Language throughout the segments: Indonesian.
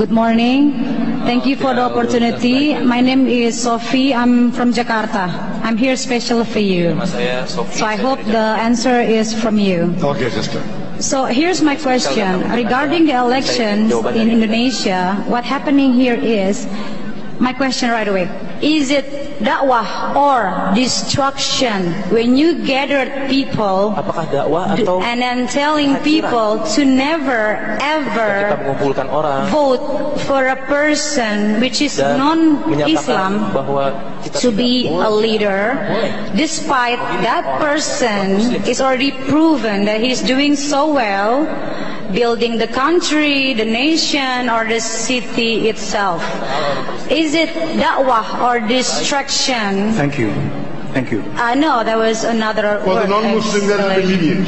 Good morning. Thank you for the opportunity. My name is Sophie. I'm from Jakarta. I'm here special for you. So I hope the answer is from you. Okay, sister. So here's my question. Regarding the elections in Indonesia, what happening here is, my question right away, is it dakwah or destruction when you gathered people Apakah dakwah atau and then telling people to never ever kita mengumpulkan orang vote for a person which is dan non-Islam menyatakan bahwa kita to tidak be a boleh leader, despite that person is already proven that he's doing so well, building the country, the nation, or the city itself. Is it da'wah or distraction? Thank you. Thank you. No, there was another For word. the non-Muslim, there is lenient.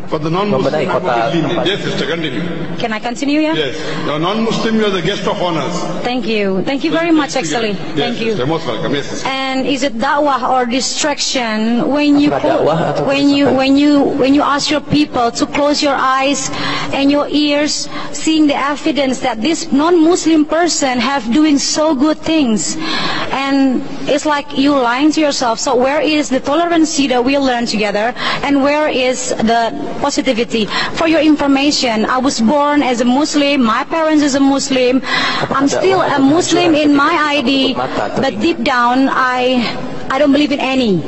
For the non-Muslim, Membenahi kota lenient. Yes, sister, continue. Can I continue, yeah? Yes. The non-Muslim, you are the guest of honors. Thank you. Thank you very much, actually. Yes, Thank you. sister, most welcome. Yes, sister. And is it da'wah or distraction when you Apakah dakwah atau when you ask your people to close your eyes and your ears, seeing the evidence that this non-Muslim person have doing so good things, and it's like you lying to yourself. So where is the tolerancy that we learn together, and where is the positivity? For your information, I was born as a Muslim. My parents is a Muslim. I'm still a Muslim in my ID, but deep down I don't believe in any.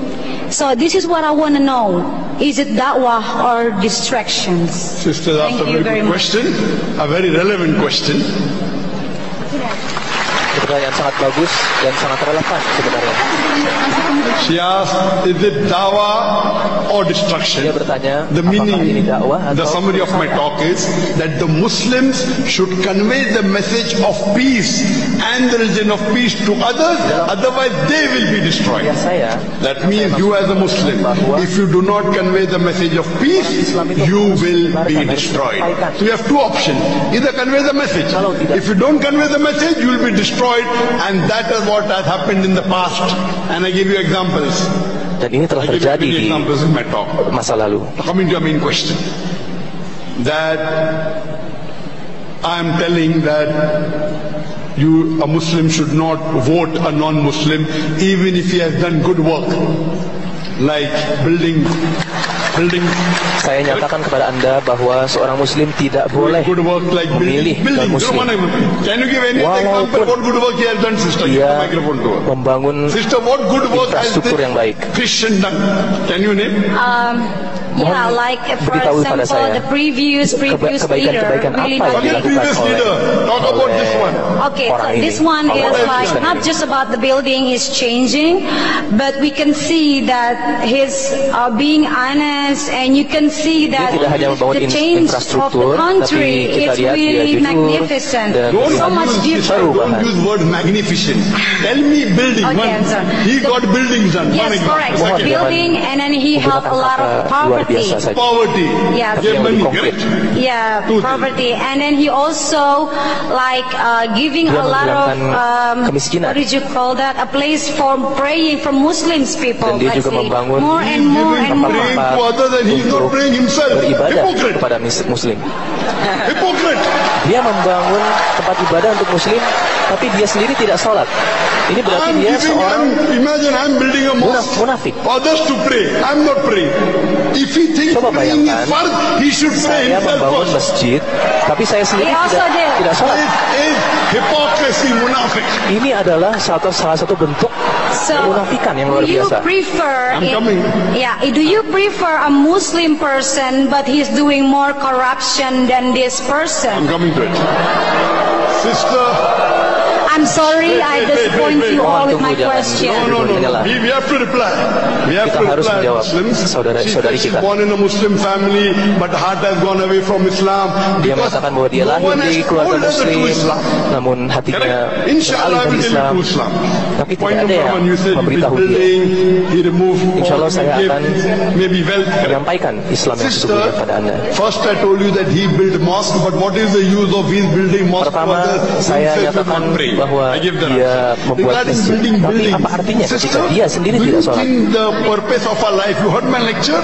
So this is what I want to know. Is it da'wah or distractions? Sister, that's Thank a you very very good much. question. A very relevant question. pertanyaan sangat bagus dan sangat relevan sebenarnya. She asked, is it dawah or destruction? Dia bertanya, The apakah ini meaning, dakwah the atau summary of my talk is that the Muslims should convey the message of peace and the religion of peace to others, otherwise they will be destroyed. ya saya? That means you as a Muslim, if you do not convey the message of peace, you will be destroyed. So you have two options. Either convey the message. If you don't convey the message, you will be destroyed, and that is what has happened in the past. And I give you examples. Dan ini telah I give you terjadi many di examples in my talk. masa lalu. Coming to your main question, that I am telling that you, a Muslim, should not vote a non-Muslim even if he has done good work, like building. Saya nyatakan kepada Anda bahwa seorang Muslim tidak boleh Good work like memilih building. non-Muslim. Can you give any example what good work he has done, sister? Give the Dia microphone to her. membangun Sister, what good work has infrastruktur this yang baik. Christian done? Can you name? Yeah, like for beritahu pada example, saya the previous leader kebaikan-kebaikan really apa yang not Forget dilakukan previous oleh leader. Talk about this one. Okay, orang so ini. this one is Orang like Kristen not ini. just about the building is changing, but we can see that he's being honest, and you can see that Dia tidak hanya membangun the change of the infrastruktur, country tapi kita is lihat dia really jujur magnificent. dan So much Sister, different. don't use word magnificent. Tell me building. Okay, One. I'm sorry. He got buildings done. One Yes, example. correct. Second. Building, and then he helped a lot of luar poverty. biasa saja. Poverty. Yes. Give Yang money, lebih konkret. correct? Yeah, Two poverty, and then he also like giving Dia a lot of menghilangkan kemiskinan. what did you call that? A place for praying for Muslims people. Dan dia juga actually. membangun more and He's more giving and more. praying to others and he's not untuk praying himself. beribadah Hypocrite. kepada Muslim. Hypocrite. Dia membangun tempat ibadah untuk Muslim, tapi dia sendiri tidak sholat. Ini berarti I'm dia giving, seorang imagine I'm building a mosque. munafik. Others to pray. I'm not praying. If he thinks Coba praying is bayangkan, fard, he should pray Saya himself membangun first. masjid, tapi saya sendiri He also did. tidak sholat. It is hypocrisy, munafik. Ini adalah salah satu bentuk So, kemunafikan yang luar do you biasa. prefer? I'm coming. Yeah, do you prefer a Muslim person, but he's doing more corruption than this I'm person? coming to it. Sister, I'm sorry, I disappoint you all with my Tunggu, jangan. question. no. We have to reply. We have Kita to harus reply. menjawab Muslims. saudara-saudari She's kita. born in a Muslim family, but her heart has gone away from Islam. Dia Because mengatakan bahwa dia no lahir one di has keluarga told her the true Muslim, Islam. namun hatinya Correct? beralih Inshallah, dari I will tell Islam. you to Islam. Tapi tidak Point ada number yang one, you said he memberitahu dia. building, he removed Insya Allah all, saya he akan gave maybe wealth. Correct? menyampaikan Islam yang Sister, sesungguhnya kepada Anda. first I told you that he built mosque, but what is the use of his building mosque? Pertama, saya nyatakan bahwa dia membuat Regarding masjid. building Tapi buildings, apa artinya ketika sister, dia sendiri do you tidak sholat? think the purpose of our life. You heard my lecture?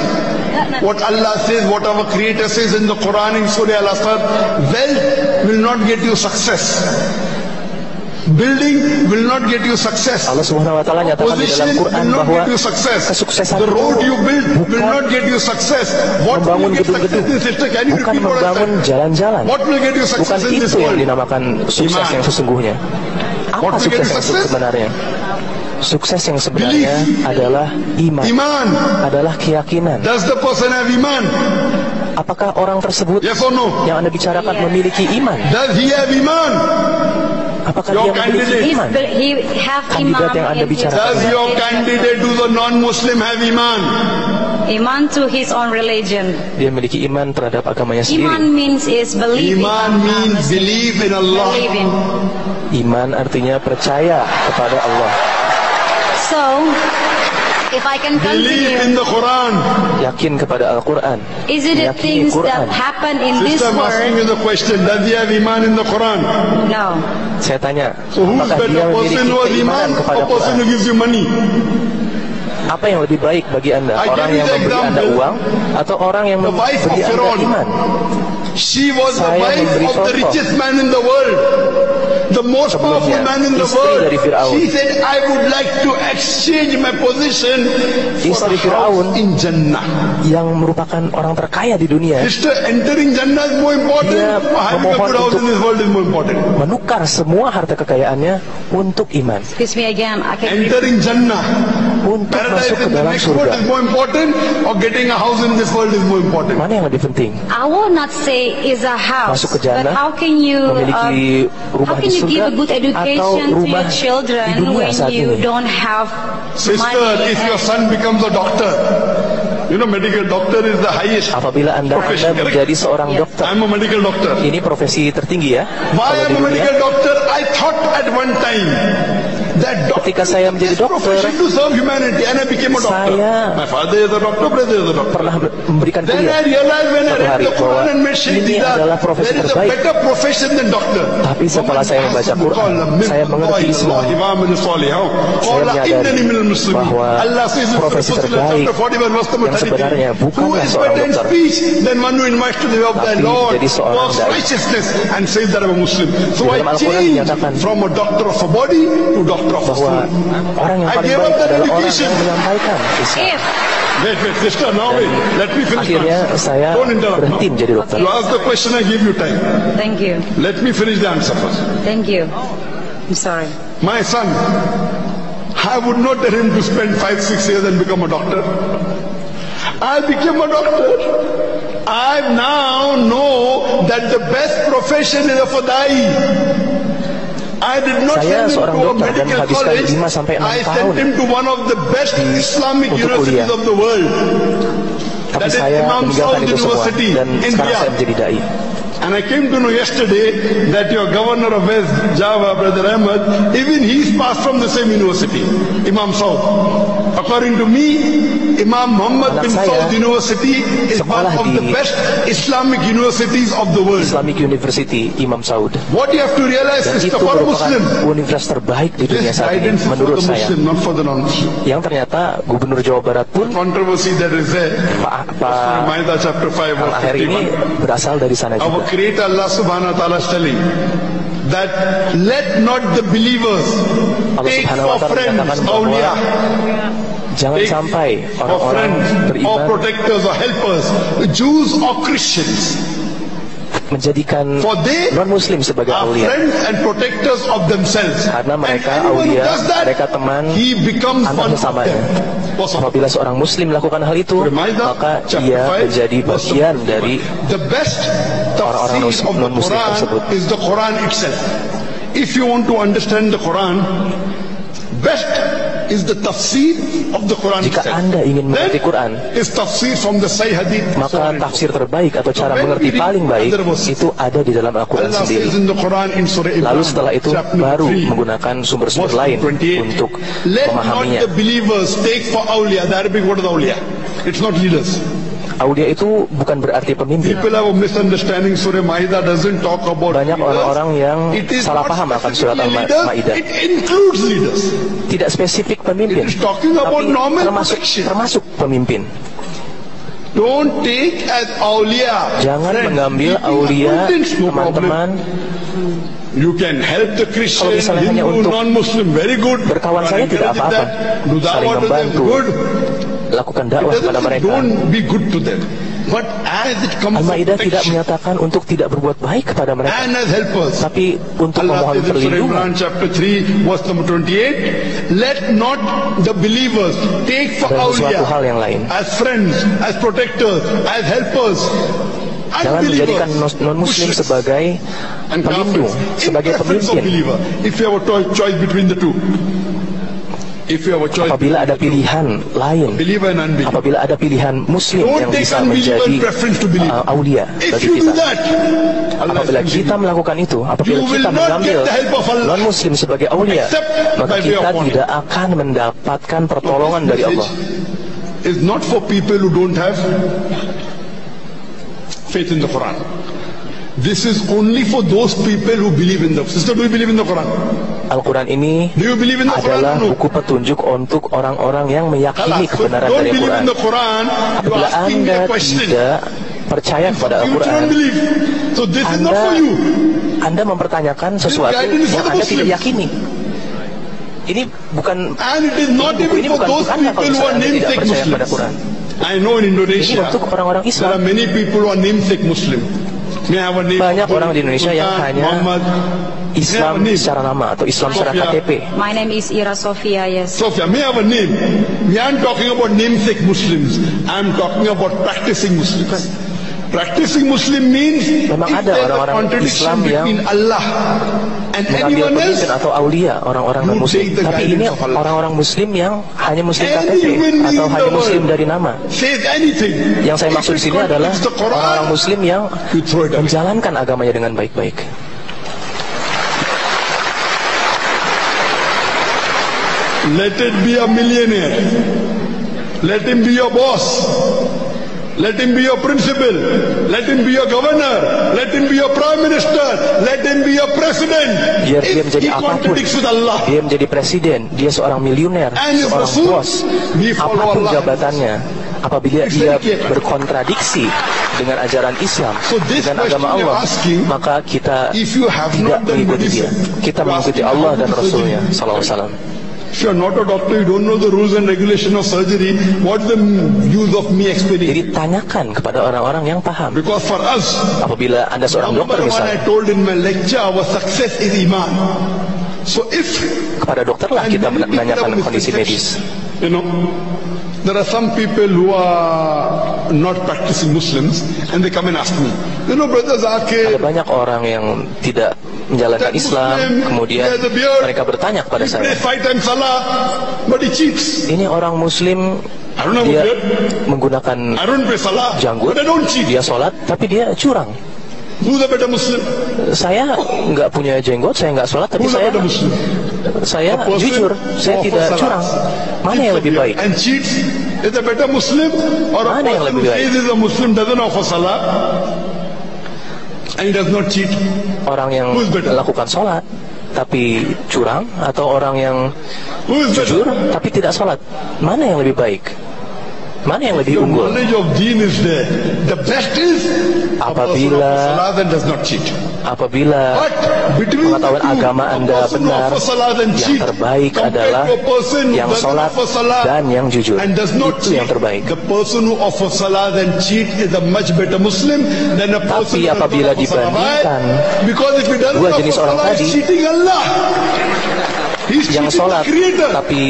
What Allah says, what our Creator says in the Quran in Surah Al-Asr, wealth will not get you success. Building will not get you success. Allah Subhanahu wa taala nyatakan di dalam Quran bahwa kesuksesan the road you build will not get you success. What will membangun get success in sister? Can you bukan repeat what I membangun said? jalan-jalan. What will get you Bukan success in this itu yang world? dinamakan sukses Iman. yang sesungguhnya. What Apa will get sukses you yang success? sebenarnya? Sukses yang sebenarnya adalah iman, Iman. adalah keyakinan. Does the person have iman? Apakah orang tersebut Yes or no? yang Anda bicarakan memiliki iman? Does he have iman? Apakah Your dia memiliki candidate. iman? He have Kandidat iman yang Anda in his bicarakan. Does your religion. candidate to the non-Muslim have iman? Iman to his own religion. Dia memiliki iman terhadap agamanya sendiri. Iman means is believing. Iman means believe in Allah. Believing. Iman artinya percaya kepada Allah. So, if I can Believe in continue, the Quran. Yakin kepada Al-Quran. is it the Meyakini things that Quran. happen in this Sister, I'm asking you world? the question. Does he have iman in the Quran? No. Saya tanya, So who's apakah dia better, memiliki person who has iman keimanan kepada or person who Quran? gives you money? Apa yang lebih baik bagi Anda? I Orang give you yang the memberi Anda example. uang atau orang yang The wife of memberi Anda Firaun. iman? She was the Saya wife memberi of the contoh. richest man in the world. The most powerful Sebelumnya, man in the istri world. dari Firaun. She said, I would like to exchange my position for Istri a Firaun. house in Jannah. Yang merupakan orang terkaya di dunia, Sister, entering Jannah is more important Dia or having a memohon good house in untuk- this world is more important? menukar semua harta kekayaannya untuk iman, Excuse me again. I can Entering Jannah, untuk paradise masuk ke in the dalam next world surga. is more important or getting a house in this world is more important? Mana yang lebih penting? I will not say is a house, Masuk ke but jannah, how can you memiliki rumah how can di you surga, give a good atau education to rumah your children di dunia when saat you ini? don't have Sister, money? if your son becomes a doctor, you know medical doctor is the highest. Apabila Anda Profession, correct? menjadi seorang Yes. dokter, I'm a medical doctor. ini profesi tertinggi ya. Why Kalau I'm di a dunia, medical doctor? I thought at one time that Ketika saya menjadi this dokter, profession to serve humanity, and I became a doctor. saya My father is a doctor, brother is a doctor. pernah memberikan Then kuliah. I realized when I Suatu read hari the Quran and made Shaykh ini Didat, adalah profesi there is a terbaik. better profession than doctor. Tapi setelah saya membaca Quran, saya mengerti Islam. Saya menyadari bahwa profesi terbaik yang sebenarnya bukanlah seorang dokter, tapi jadi seorang dai. So I Dalam Al-Quran changed dinyatakan from a doctor of a body to doctor of a bahwa soul. orang yang I paling gave baik up that adalah orang education. yang menyampaikan Islam. If Wait, sister, now wait. Let me finish. Akhirnya saya Don't interrupt berhenti now. menjadi dokter. You ask the question, I give you time. thank you, Let me finish the answer first. thank you. I'm sorry. My son, I would not tell him to spend 5-6 years and become a doctor. I became a doctor. I now know that the best profession is a fadai. I did not Saya send him seorang to a dokter dan medical menghabiskan college. 5 sampai 6 I tahun sent him to one of the best Islamic untuk universities kuliah. of the world. Tapi That is saya Imam meninggalkan Saud itu semua University dan in sekarang saya Riyadh. menjadi dai. And I came to know yesterday that your governor of West Java, Brother Ahmed, even he's passed from the same university, Imam Saud. According to me, Imam Muhammad Anak bin saya Saud University is one sekolah of the di best Islamic universities of the world. Islamic University Imam Saud. What you have to realize Dan is itu for a merupakan Muslim, universitas terbaik di dunia this saat ini guidance is for menurut the saya. Muslim, not for the non-Muslim. Yang ternyata Gubernur Jawa Barat pun Controversy that is there. Pak Maida chapter 5 verse Al-Akhir ini 51. berasal dari sana Our juga. Creator Allah subhanahu wa ta'ala is telling that let not the believers Allah take Subhanahu for wa ta'ala friends menyatakan bahwa awliya, jangan take sampai for orang-orang friends or beriman protectors or helpers, Jews or Christians, menjadikan for they non-muslim sebagai are aulia. friends and protectors of themselves. Karena mereka And anyone who aulia, does that, mereka teman he becomes antar one of sesamanya. them. Apabila seorang muslim melakukan hal itu, Maidah maka chapter ia 5, menjadi verse bagian 51. dari The best orang-orang tafsir of the non-Muslim tersebut. Quran is the Quran itself. If you want to understand the Quran, best is the tafsir of the Quran Jika itself. Anda ingin mengerti Then Quran, is tafsir from the Sahih Hadith. maka tafsir terbaik atau cara when mengerti we read paling baik other verses, itu ada di dalam Al-Quran Allah sendiri. says in the Quran in Surah Ibrahim, Lalu setelah itu chapter baru 3, menggunakan sumber-sumber verse lain 28. untuk Let not memahaminya. the believers take for awliya. The Arabic word is awliya. It's not leaders. Aulia itu bukan berarti pemimpin. People have a misunderstanding. Surah Ma'idah doesn't talk about Banyak leaders. orang-orang yang It is salah not paham akan surat specifically Al-Ma'idah. leaders, it includes leaders. Tidak spesifik pemimpin, It is talking about tapi normal termasuk protection. pemimpin. Don't take as awliya. Jangan Friends, mengambil if you aulia, are convinced, no problem. teman-teman, You can help the Christian, Kalau misalnya hanya Hindu, untuk non-Muslim, very good. berkawan saya tidak Encourage apa-apa. that. Do Saling da'wah to them, membantu, good. lakukan It dakwah doesn't kepada say mereka. don't be good to them. But as it comes to Al-Ma'idah tidak protection, menyatakan untuk tidak berbuat baik kepada mereka, and as helpers, tapi untuk Allah memohon says in Surah perlindungan. Imran chapter 3 verse number 28, let not the believers take for Dan suatu awliya hal yang lain, as friends, as protectors, as helpers. jangan menjadikan non-muslim sebagai pelindung, sebagai pemimpin. If you have a choice between the two, if you have a choice, Apabila ada pilihan lain, believer and unbeliever, apabila ada pilihan muslim don't yang take bisa unbeliever menjadi preference to believer. aulia If bagi you do kita, that, Allah apabila is kita melakukan itu, apabila You will kita not mengambil get the help of Allah, non-muslim sebagai aulia, except maka by way of kita warning. tidak akan mendapatkan pertolongan dari Allah. Is not for people who don't have faith in the Quran. This is only for those people who believe in the sister. Do you believe in the Quran? Al-Quran ini Do you believe in the adalah Quran? No. buku petunjuk untuk orang-orang yang meyakini So kebenaran don't dari believe Al-Quran. in the Quran. You Apabila are asking me Anda a question. tidak percaya kepada You Al-Quran, don't believe. So this is not for you. Anda mempertanyakan sesuatu guidance for yang the Anda tidak Muslims. yakini. Ini bukan, And it is not buku even ini for bukan those untuk Anda people kalau who are misalnya Anda tidak namesake percaya pada Muslims. Quran. I know in Ini Indonesia untuk orang-orang there Islam. are many people who are namesake Muslim. May I have a name? Banyak orang di Indonesia yang Sultan, hanya Muhammad. Islam May I have a name? secara nama atau Islam secara Sophia. KTP. My name is Ira Sofia, yes. Sophia, may I have a name? We aren't talking about namesake Muslims. I'm talking about practicing Muslims. Practicing Muslim means Memang if ada there's a orang-orang contradiction Islam yang between Allah and mengambil anyone else, pemimpin atau aulia orang-orang You non-muslim. take the Tapi ini guidance of Allah. orang-orang muslim yang hanya muslim Any KTP human being atau in hanya the muslim world dari nama. says anything. Yang saya If maksud it di sini adalah contradicts the Quran, orang-orang muslim yang you throw it away. menjalankan agamanya dengan baik-baik. Let it be a millionaire. Let him be your boss. Let him be your principal. Let him be your governor. Let him be your prime minister. Let him be your president. Biar dia If menjadi he apapun, contradicts with Allah, dia menjadi presiden, dia seorang miliuner, And his seorang Rasul, bos, we follow apapun Allah. jabatannya, apabila It's dia very clear. berkontradiksi dengan ajaran Islam, So this dengan question agama you're Allah, asking, maka kita if you have tidak not done mengikuti dia. medicine, Kita you're mengikuti asking Allah how dan to do Rasulnya surgery. Sallallahu Alaihi Wasallam. If you're not a doctor, you don't know the rules and regulations of surgery, what's the use of me explaining? Jadi tanyakan kepada orang-orang yang paham. Because for us, Apabila Anda seorang number dokter one I misalnya, told in my lecture, our success is iman. So if kepada dokterlah and kita many people menanyakan have kondisi medis. misconception, you know, there are some people who are not practicing Muslims and they come and ask me, you know, Brother Ada Zakir, banyak orang yang tidak menjalankan that Islam, Muslim, kemudian he has a beard, mereka bertanya kepada he prays saya, 5 times Salah, but he cheats. ini orang Muslim, I don't have a dia beard, menggunakan I don't pray Salah, janggut, but I don't cheat. dia sholat, tapi dia curang. Who's a better Muslim? Saya nggak punya jenggot, saya nggak sholat, tapi Who's a saya better Muslim? saya A person jujur, saya who tidak offers curang. salah, Mana keeps yang a lebih beard baik? and cheats is a better Muslim, or a Mana yang person lebih who baik? says he's a Muslim doesn't offer Salah and he does not cheat? Orang yang Who's better? melakukan sholat tapi curang, atau orang yang Who is jujur better? tapi tidak sholat? Mana yang lebih baik? Mana yang lebih Your unggul? knowledge of deen is there. The best is a person Apabila- offers Salah and does not cheat. Apabila But between the pengetahuan two, agama a Anda person who benar, offers Salah and yang cheat terbaik compared adalah to a person who yang doesn't sholat offer Salah dan yang jujur. and does not Itu yang cheat. terbaik. The person who offers Salah and cheat is a much better Muslim than a person Tapi who does not apabila offer Salah. Why? dibandingkan Because if he doesn't dua offer jenis orang Salah, he's tadi, cheating Allah. He's yang cheating the sholat Creator. tapi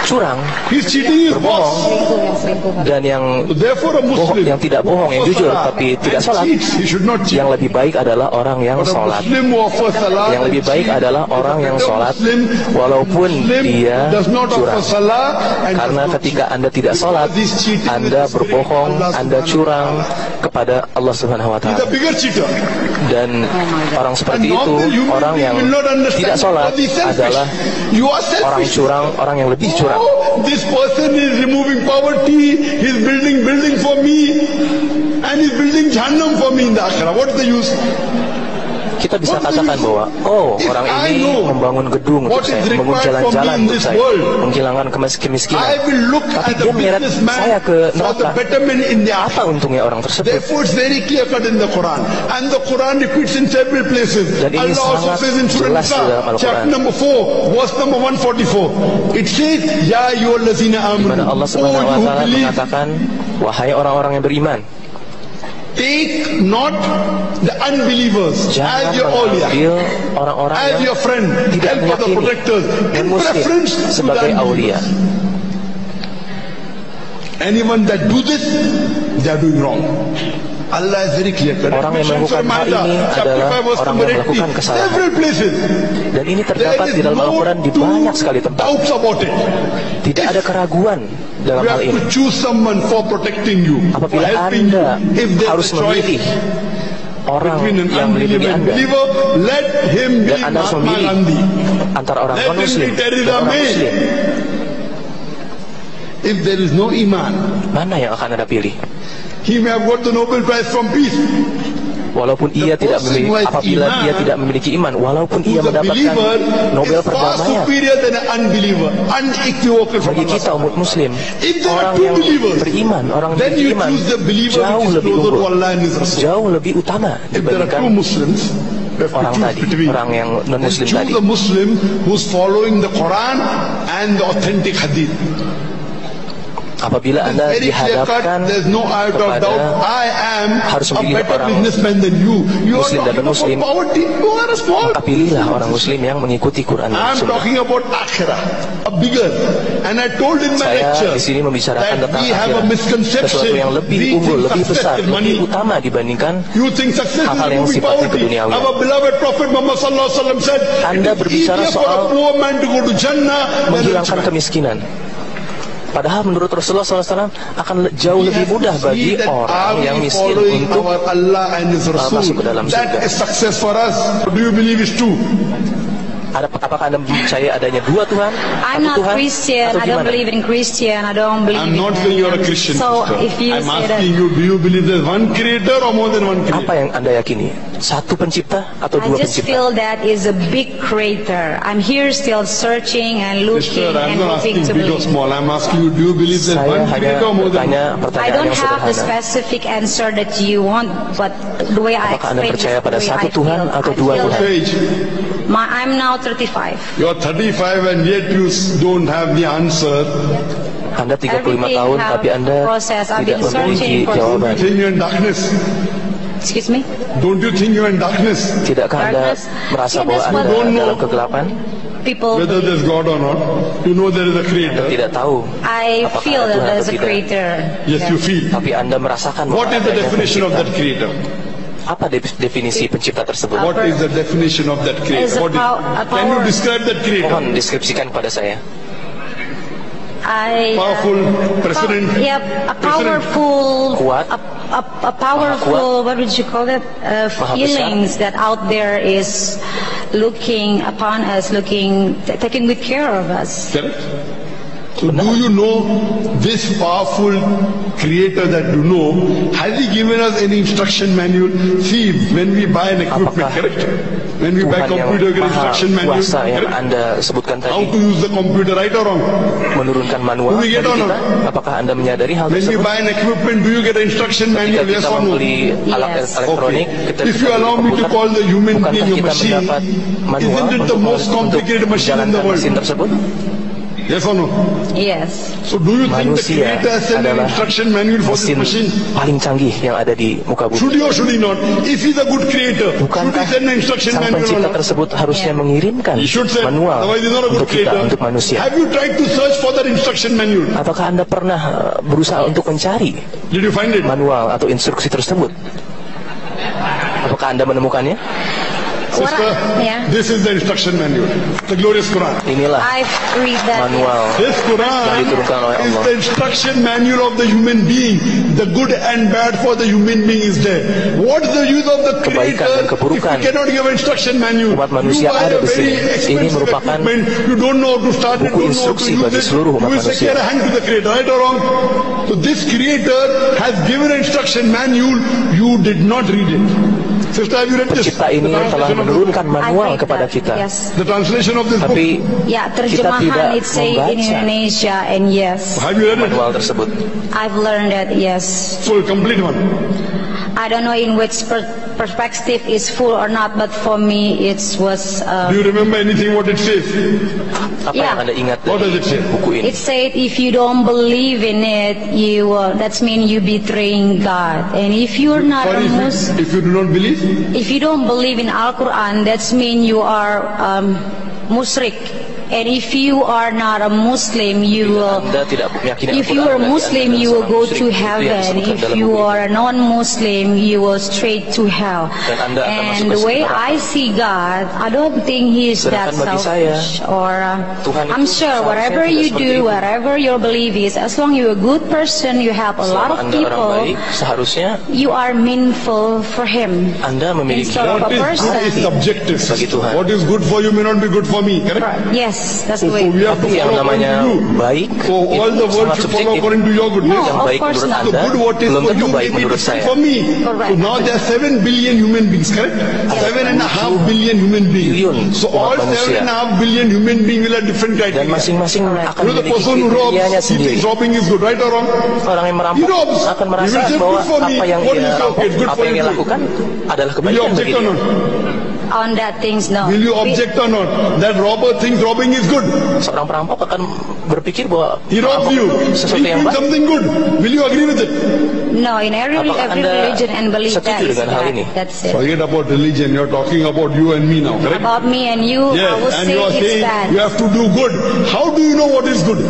curang, He's cheating his berbohong, boss. dan yang Therefore, a bohong, Muslim yang tidak bohong, yang who jujur offers tapi Salah tidak and sholat, cheats, he should not cheat. yang lebih baik adalah orang yang But a sholat. Muslim who offers Salah Yang lebih and baik cheats adalah is a orang yang better sholat Muslim. walaupun Muslim dia does not offer curang. Salah and Karena does not ketika cheat. Anda tidak sholat, Because he's cheating with Anda the spirit berbohong, of Allah Anda Subhanahu curang wa ta'ala. kepada Allah Subhanahu wa He's a Ta'ala. bigger cheater. Dan orang seperti And itu, normal human orang being yang will not understand tidak sholat because he's selfish. adalah You are orang selfish. curang, orang yang lebih curang. Oh, this person is removing poverty, he's building for me and he's building Jahannam for me in the Akhirah. What is the use? Kita bisa katakan bahwa orang ini membangun gedung untuk saya, membangun jalan-jalan untuk saya, menghilangkan kemiskinan. Tapi dia menyeret saya ke neraka. Apa untungnya orang tersebut? Dan ini sangat jelas di dalam Al-Quran. Di mana Allah Subhanahu wa Ta'ala mengatakan, wahai orang-orang yang beriman, take not the unbelievers as your awliya, as your friend, help for the protectors, in preference sebagai awliya. Anyone that do this, they are doing wrong. Allah is very clear. Orang yang melakukan hal ini adalah orang yang melakukan kesalahan. Dan ini terdapat di dalam Al-Quran di banyak sekali tempat. Tidak ada keraguan dalam hal ini. Apabila Anda harus memilih orang yang melindungi Anda, dan Anda harus memilih antara orang non-Muslim dan orang Muslim, if there is no iman, mana yang akan Anda pilih? He may have got the Nobel Prize from peace. Walaupun ia tidak memiliki, apabila dia tidak memiliki iman, walaupun ia mendapatkan Nobel perdamaian. Bagi kita umat Muslim, orang yang beriman, orang yang beriman jauh lebih unggul, jauh lebih utama dibandingkan orang tadi, orang yang non-Muslim tadi. The Muslim who's following the Quran and the authentic hadith. Apabila Anda dihadapkan kepada harus memilih orang Muslim dan non-Muslim, maka pilihlah orang Muslim yang mengikuti Quran dan Sunnah. Saya di sini membicarakan tentang akhirat, sesuatu yang lebih unggul, lebih besar, lebih utama dibandingkan hal-hal yang sifatnya keduniawian. Anda berbicara soal menghilangkan kemiskinan. Padahal menurut Rasulullah SAW akan jauh lebih mudah bagi orang yang miskin untuk masuk ke dalam surga. Apakah Anda percaya adanya dua Tuhan? I'm not Christian. I don't believe in Christian. I don't believe. I'm not saying you're a Christian. So if you I'm say that, asking you, do you believe there's one creator or more than one creator? Apa yang Anda yakini? Satu pencipta atau dua I just pencipta? feel that is a big creator. I'm here still searching and looking Sister, I'm and not hoping asking to big or believe. small. I'm asking you, do you believe there's one creator or more than one? I don't have the specific answer that you want, but the way I Apakah Anda explain percaya pada it, satu Tuhan atau dua Tuhan? I'm now 35. You're 35 and yet you don't have the answer. Anda 35 tahun tapi Anda tidak memiliki jawaban. Don't you think you're in darkness? Excuse me? Don't you think you're in darkness? Tidakkah Anda merasa bahwa Anda dalam kegelapan? Whether there's God or not, you know there is a creator. Anda tidak tahu. I feel that there's a creator. Yes, you feel. Tapi Anda merasakan. What is the definition of that creator? Apa definisi pencipta tersebut? What is the definition of that creator? Can you describe that creator? Mohon deskripsikan kepada saya. Powerful president. A powerful, kuat, a powerful. What would you call it? Feelings that out there is looking upon us, taking good care of us. Correct. So do you know this powerful creator that you know, has he given us any instruction manual? See, when we buy an equipment, correct? When we buy computer, get instruction manual, yang Anda sebutkan tadi, how to use the computer, right or wrong? Menurunkan manual bagi kita. Apakah Anda menyadari hal tersebut? When we buy an equipment, do you get an instruction manual? Yes or no? Elektronik, if you allow me to call the human being a machine, isn't it the most complicated machine in the world? Yes or no? Yes. So do you think the creator has sent an instruction manual for this machine? Paling canggih yang ada di muka bumi. Should he or should he not? If he's a good creator, should he send an instruction manual? Sang pencipta tersebut harusnya mengirimkan manual untuk kita, untuk manusia. Have you tried to search for that instruction manual? Apakah Anda pernah berusaha untuk mencari manual atau instruksi tersebut? Apakah Anda menemukannya? Sister, this is the instruction manual, the glorious Quran. Inilah manual this Quran is the instruction manual of the human being. The good and bad for the human being is there. What's the use of the creator if you cannot give an instruction manual? Umat manusia ada di sini. Ini merupakan you don't know how to start it, buku instruksi bagi seluruh umat manusia. Hand to the creator, right or wrong? So So this creator has given instruction manual, you did not read it. Sister, have you read this? Pencipta ini telah menurunkan manual kepada kita. Yes. The translation of this book. Tapi Ya, kita tidak terjemahan it say in membaca Indonesia, and yes, Have you read it? manual tersebut. I've learned that. Yes, Full, complete one. I don't know in which perspective is full or not, but for me it was. Do you remember anything what it says? Apa Yeah. yang Anda ingat What does dari it say? buku ini? It said if you don't believe in it, you that's mean you betraying God. And if you're not Sorry, a Muslim, if you do not believe, if you don't believe in Al Quran, that's mean you are musyrik. And if you are not a Muslim, you will. Anda tidak meyakini If you are Al-Quran, Muslim, berarti you Anda will go seorang to musyrik. Itu yang heaven. disebutkan If dalam you buku are a non-Muslim, you will straight to hell. Dan Anda akan And masuk the ke way neraka. I see God, I don't think He is that Sedangkan bagi saya, selfish. Or Tuhan I'm itu sure seharusnya whatever tidak you seperti do, itu. whatever your belief is, as long you're a good person, you help a lot of Selama Anda orang people, baik, seharusnya you are meaningful for Him. Anda memiliki Instead of what a is good person. is subjective. Bagi Tuhan. What is good for you may not be good for me. Correct? Yes, that's So the way. we have to Tapi yang follow according namanya to you. baik So all the itu world sangat should follow subjektif. according to your goodness. No, Yang of baik course menurut not. So Anda good what is belum for tentu you baik may be menurut different saya. for me. Correct. So now there are 7 billion human beings, correct? 7.5 billion human beings. Billion So all umat manusia. 7.5 billion human beings will have different Dan criteria. masing-masing akan You know the memiliki person who kriterianya robs, he sendiri. thinks robbing is good, right or wrong? Orang yang He merampok robs. akan He merasa will say, bahwa good for me. apa yang What dia is okay? rampok, Good apa for yang dia you. lakukan adalah Will you kebaikan bagi object or dia. not? On that things, no. Will you object or not? That robber thinks robbing is good. Seorang perampok akan berpikir bahwa He robs merampok you. itu sesuatu He's yang doing baik. something good. Will you agree with it? No, in every Apakah Anda religion and belief that setuju is dengan hal bad. ini? That's it. Forget about religion. You're talking about you and me now, correct? About me and you, I Yes, would and say you are it's saying bad. you have to do good. How do you know what is good?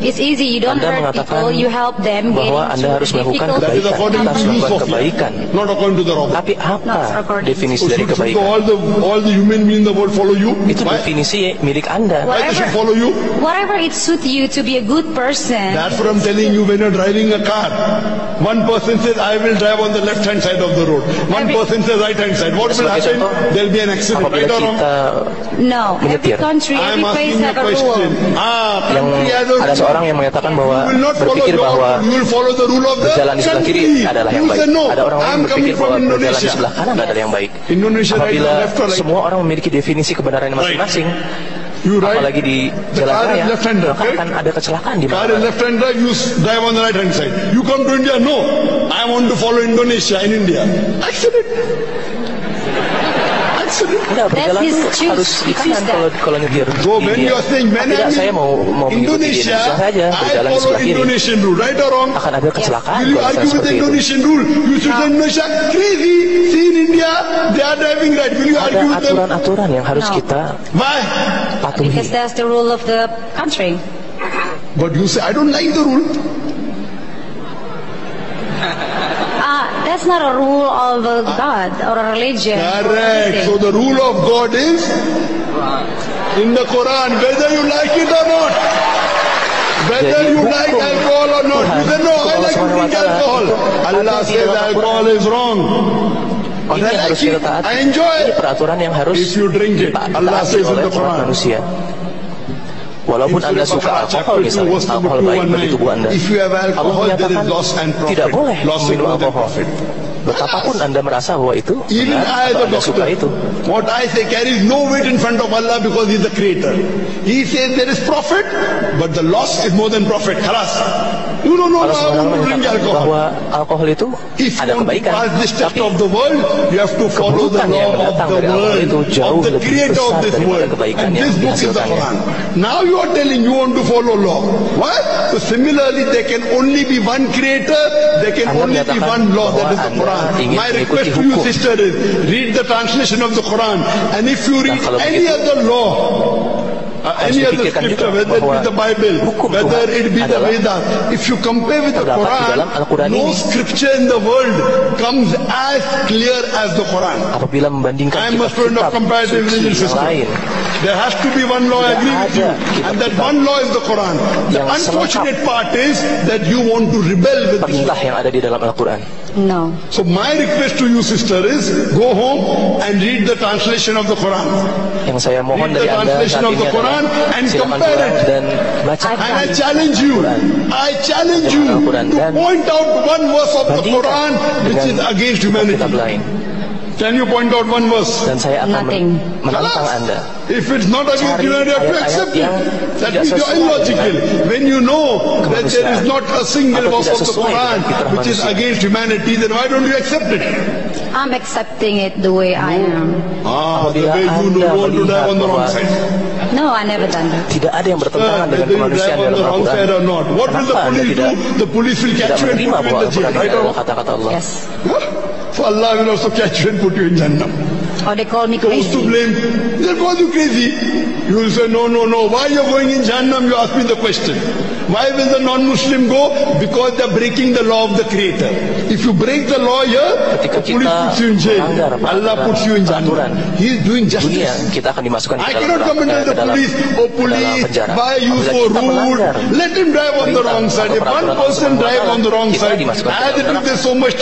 It's easy. You don't Anda hurt mengatakan people. You help them. bahwa Anda harus melakukan That is kebaikan. according Kita harus to you, melakukan Sophia, kebaikan. not according to the robber. Tapi Not apa according definisi So dari should kebaikan? all the human beings in the world follow you? Itu Why? definisi milik Anda. Why they should follow you? Whatever it suits you to be a good person. That's what I'm telling you when you're driving a car. One person says, I will drive on the left-hand side of the road. One person says right-hand side. What will Sebagai happen? contoh, There'll be an accident, right apabila or wrong? kita No, every menyetir. country, I'm every place asking you have a a question. rule. yang Country has a ada rule. seorang yang mengatakan bahwa You will not follow berpikir your bahwa rule. You will follow the rule of the berjalan di sebelah kiri country. adalah yang You baik. say no. Ada orang lain I'm berpikir coming from bahwa berjalan di Indonesia. sebelah kanan adalah yang baik. Indonesia right Apabila now, left or right? semua orang memiliki definisi kebenarannya masing-masing, You right. apalagi di The jalan car is raya, left-hander, maka correct? akan ada kecelakaan di Car is mana. left-hand drive, you drive on the right-hand side. You come to India, no. I want to follow Indonesia in India. Accident. Accident. Enggak, berjalan his tuh choose. harus di He choose kanan that. kalau nyetir. So di when India. you are saying, when Tidak, I'm saya in mau mengikuti di Indonesia, Indonesia saja, I berjalan di follow sebelah kiri. Indonesian rule, right or wrong? Akan ada kecelakaan Will you kalau argue misalnya with the seperti itu. Indonesian rule? You should say Indonesia crazy. See in India, they are driving right. Will you Ada argue with them? aturan-aturan yang harus No. kita Why? patuhi. Because that's the rule of the country. But you say, I don't like the rule. That's not a rule of a God or a religion. or Correct. So anything. the rule of God is in the Quran, whether you like it or not. Whether Jadi you like hukum alcohol or not. You say, no, I like to drink Tuhan alcohol. Allah ada di says dalam alcohol is wrong. But Ini I yang harus like kita it. taati. I enjoy Ini it. peraturan yang harus If you drink it, Allah ditaati says in oleh the umat Quran. manusia. Walaupun In Anda Surah suka Al-Baqarah, alkohol chapter 2, misalnya, verse number alkohol baik bagi 219. tubuh Anda. If you have Allah alcohol, there is menyatakan loss and profit. tidak boleh Loss is minum more than alkohol. profit. Betapapun Anda merasa bahwa itu Even benar, I, atau the Anda suka itu. doctor, what I say carries no weight in front of Allah because He is the creator. He says there is profit, but the loss is more than profit. Halas. You don't know Kalau I seorang want to drink menyatakan alcohol. bahwa alkohol itu If ada you want to kebaikan, pass this test tapi of the world, you have to follow the keburukan yang law of datang the dari alkohol itu world, jauh of the lebih creator of besar this daripada world. kebaikan And yang this book is the dihasilkannya. Quran. Now you are telling you want to follow law. Why? So similarly, there can only be one creator, there can Anda only be menyatakan one law, that is the bahwa Quran. Anda ingin My mengikuti request to you, hukum. sister, is read the translation of the Quran. And if you read kalau any begitu, other law, any other dipikirkan scripture, juga whether it be bahwa the Bible, hukum whether Tuhan it be the adalah Vedas, if you compare with the terdapat di dalam Al-Quran Quran, no ini. scripture in the world comes as clear as the Quran. Apabila membandingkan I am a student of kitab-kitab comparative suci religion yang system. lain, There has to be one law, I Tidak agree with you. ada kitab-kitab And that one law is the Quran. The yang unfortunate part is that you want to rebel with this perintah law. yang ada di dalam Al-Quran. No. So my request to you, sister, is go home and read the translation of the Quran. Yang saya mohon Read the dari Anda translation saat of ini the Quran. adalah Quran and silakan compare pulang it. dan bacakan. And I challenge you to point out one verse of the Quran which is against humanity. Can you point out one verse? Dan saya akan menantang Anda. If it's not against humanity, you have to accept it. That means you're illogical. When you know that there is not a single verse of the Quran which is against humanity, then why don't you accept it? I'm accepting it the way I am. The way you want to drive on the wrong side. No, I never done that. Tidak ada yang bertentangan dengan kemanusiaan dalam Al-Quran. What will the police do? The police will catch you and put you in the jail. Right? Kata-kata Allah. Yes. So Allah will also catch you and put you in Jannah. Or they call me Those to crazy. blame, they'll call you crazy. You will say, no. Why you're going in Jahannam? You ask me the question. Why will the non-Muslim go? Because they're breaking the law of the Creator. If you break the law here, the police puts you in jail. Allah puts you in Jannah. He is doing justice. I cannot come and tell the police, oh police, why are you so rude? Let him drive on the wrong side. If one person drive on the wrong side, as it is, there's so much